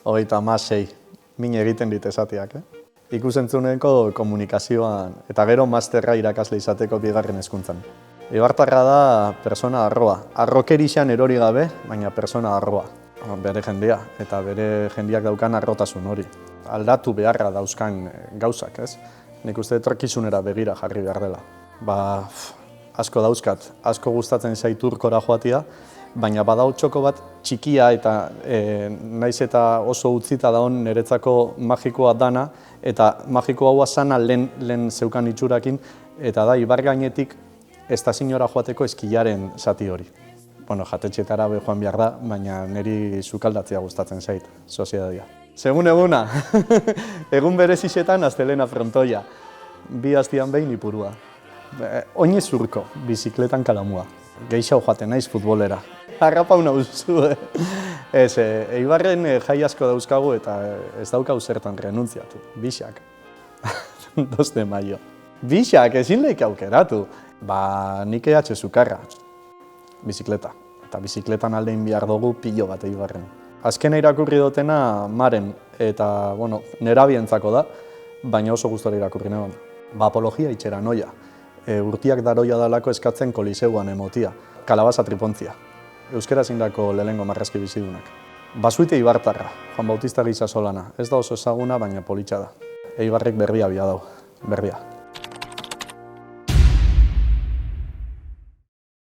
Hogeita hamasei, min egiten dit esatiak, Ikusentzuneko komunikazioan eta gero masterra irakasle izateko bigarren hezkuntzan. Eibartarra da persona arroa. Arrokerixan erori gabe, baina persona arroa. Bere jendia eta bere jendiak daukan arrotasun hori. Aldatu beharra dauzkan gauzak, ez? Nik uste etorkizunera begira jarri behar dela. Asko dauzkat, asko gustatzen zait Urkora joatia, baina badau txoko bat txikia eta naiz eta oso utzita daun niretzako magikoa dana, eta magiko haua zana lehen zeukan itxurakin, eta da Ibar gainetik estazinora joateko eskilaren zati hori. Bueno, jatetxetara joan behar da, baina niri sukaldatzea gustatzen zait, soziedadia. Segun eguna, egun berezixetan astelena frontoia, bi hastian behin ipurua. Oinez urko, bizikletan kalamua. Geixau joaten naiz futbolera. Harrapau nauzu, Eibarren jai asko dauzkagu eta ez daukau zertan renuntziatu. Bixak. 2 de maio. Bixak, ezin lehik aukeratu. Nik EH Sukarra. Bizikleta. Eta bizikletan aldein behar dugu pilo bat Eibarren. Azkena irakurri dutena Maren eta, nerabientzako da, baina oso gustora irakurri neban. Apologia itxera noia. Urtiak daroia dalako eskatzen koliseuan emotia. Kalabaza tripontzia. Euskera zindako lehengo marrazki bizidunak. Basuite Eibartarra, Juan Bautista Gizasolana. Ez da oso ezaguna, baina politxa da. Eibarrek berbia bia dau. Berbia.